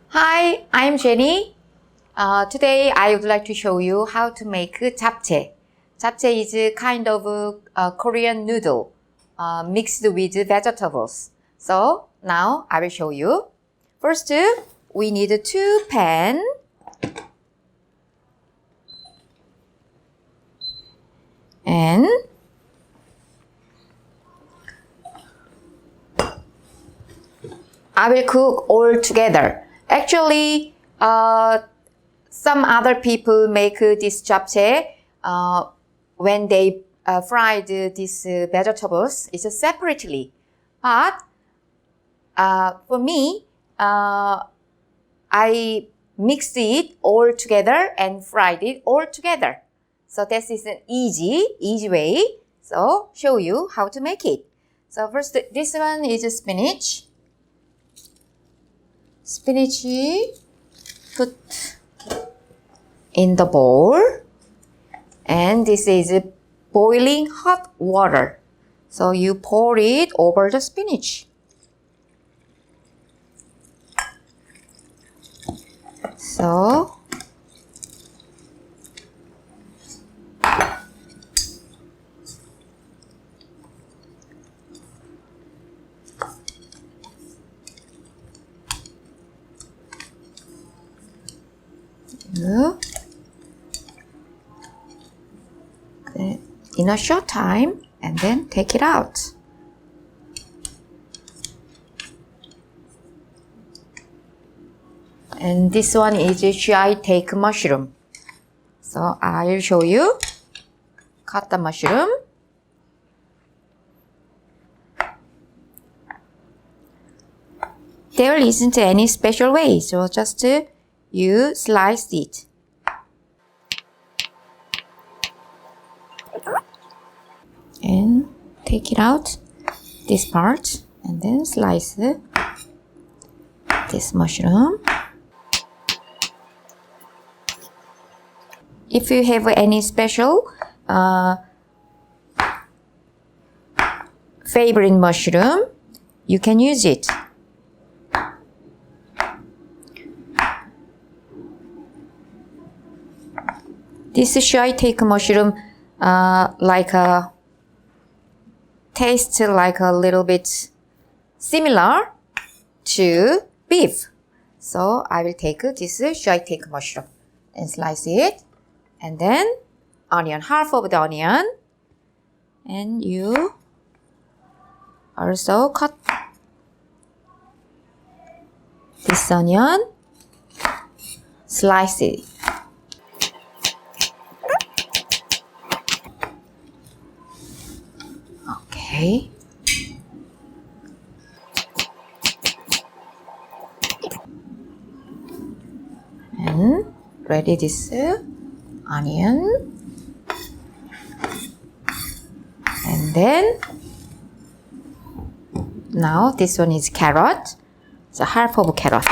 Hi, I'm Jennie. Today I would like to show you how to make japchae. Japchae is a kind of a Korean noodle mixed with vegetables. So now I will show you. First, we need 2 pans. And I will cook all together. Actually, some other people make this japchae when they fried these vegetables. It's separately. But for me, I mixed it all together and fried it all together. So this is an easy way. So show you how to make it. So first, this one is spinach. Spinach put in the bowl. And this is boiling hot water. So you pour it over the spinach. So in a short time and then take it out. And this one is shiitake mushroom. So I'll show you. Cut the mushroom. There isn't any special way, so just you slice it. And take it out, this part, and then slice this mushroom. If you have any special favorite mushroom, you can use it. This shiitake mushroom tastes like a little bit similar to beef. So I will take this shiitake mushroom and slice it. And then onion, half of the onion. And you also cut this onion, slice it. Okay. And ready this onion. And then now this one is carrot. So half of carrot.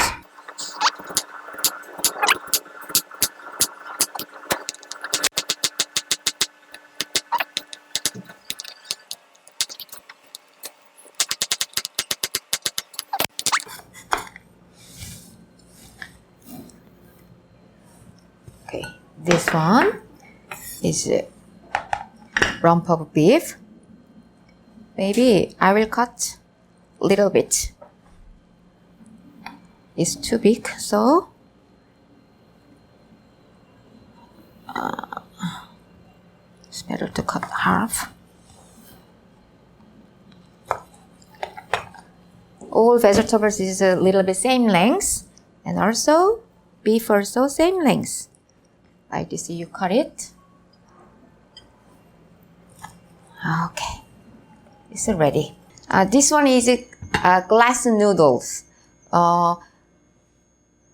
Okay, this one is rump of beef. Maybe I will cut a little bit. It's too big, so it's better to cut half. All vegetables is a little bit same length, and also beef also same length. Like this, you cut it. Okay, it's ready. This one is glass noodles.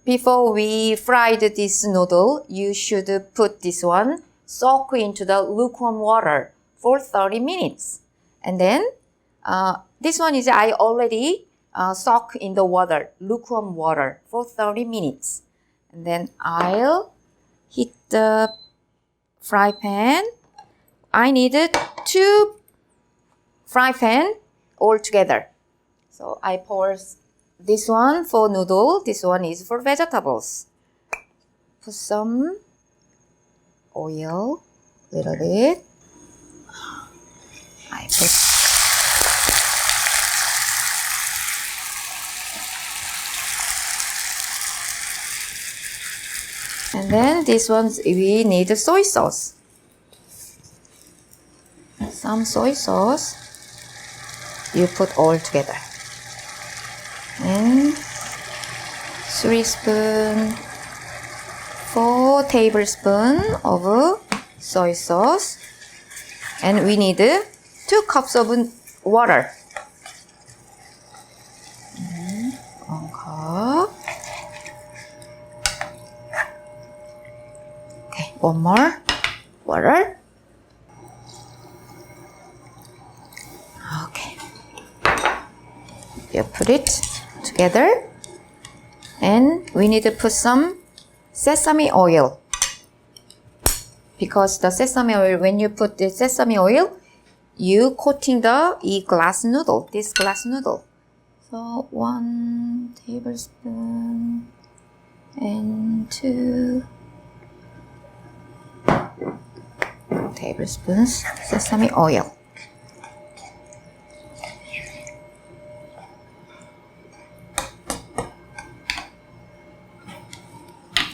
Before we fried this noodle, you should put this one soak into the lukewarm water for 30 minutes. And then this one is I already soak in the water, lukewarm water for 30 minutes. And then I'll heat the fry pan. I needed 2 fry pan all together. So I pour this one for noodle, this one is for vegetables. Put some oil, little bit. I put and then this one we need soy sauce. Some soy sauce you put all together. And 4 tablespoons of soy sauce. And we need 2 cups of water. 1 cup. Okay, 1 more water. Okay. You put it together. And we need to put some sesame oil. Because the sesame oil, when you put the sesame oil, you coating the glass noodle, this glass noodle. So 1 tablespoon and 2 tablespoons sesame oil.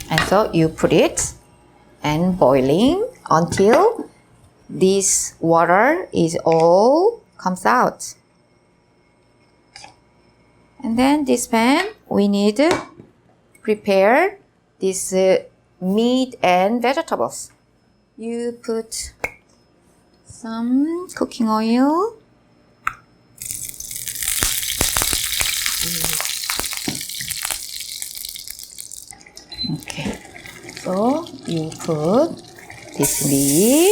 And so you put it and boiling until this water is all comes out. And then this pan we need to prepare this meat and vegetables. You put some cooking oil. Okay, so you put this meat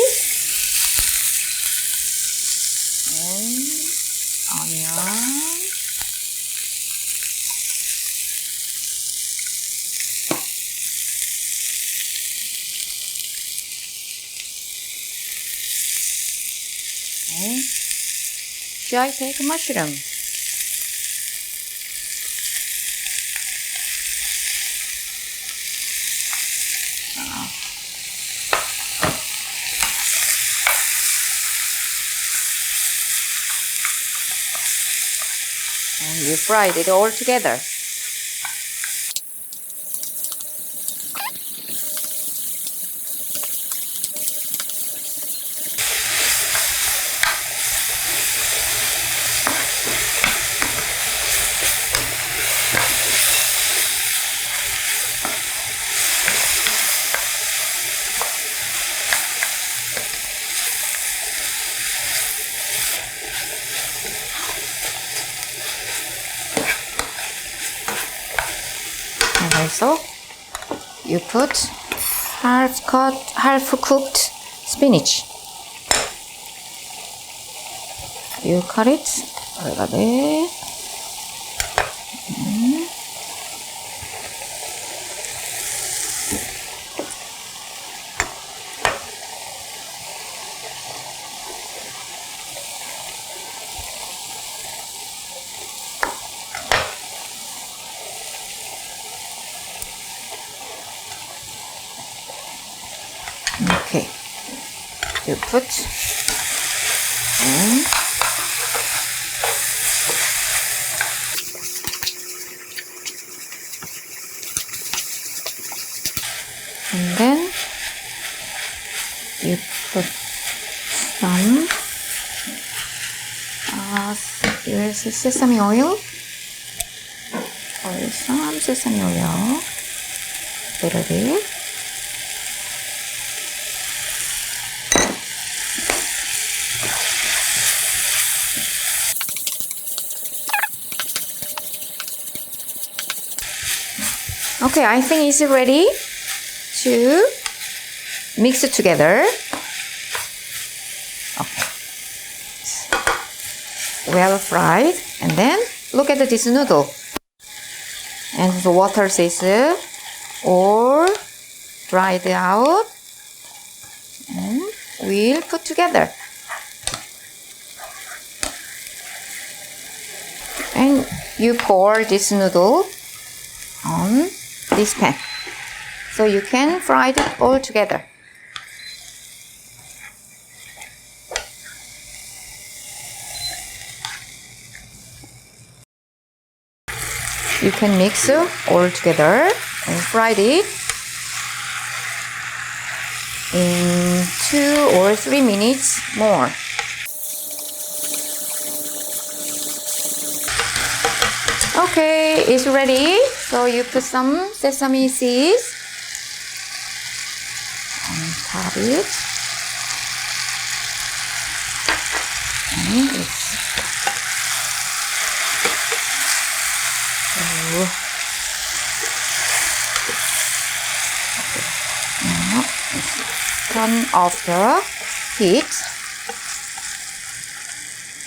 and onion. And shiitake mushroom. And you fried it all together. And also, you put half cooked spinach. You cut it a little bit. Okay, you put and then you put some here's sesame oil. Or some sesame oil, little bit. Okay, I think it's ready to mix it together. Okay, well fried, and then look at this noodle, and the water is all dried out, and we'll put together. you pour this noodle on this pan. So you can fry it all together. You can mix all together and fry it in 2 or 3 minutes more. Okay, it's ready. So you put some sesame seeds on top of it. And it's now turn off the heat,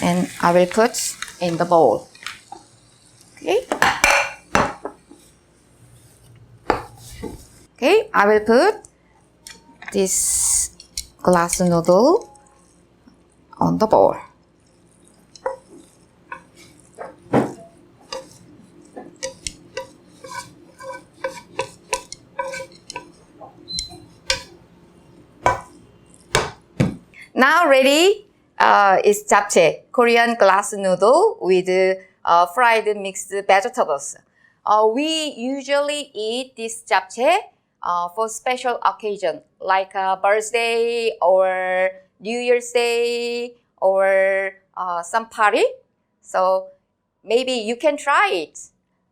and I will put in the bowl. Okay. Okay, I will put this glass noodle on the bowl. Now ready is japchae, Korean glass noodle with fried mixed vegetables. We usually eat this japchae for special occasion like a birthday or New Year's Day or some party. So maybe you can try it.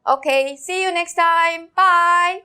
Okay, see you next time. Bye.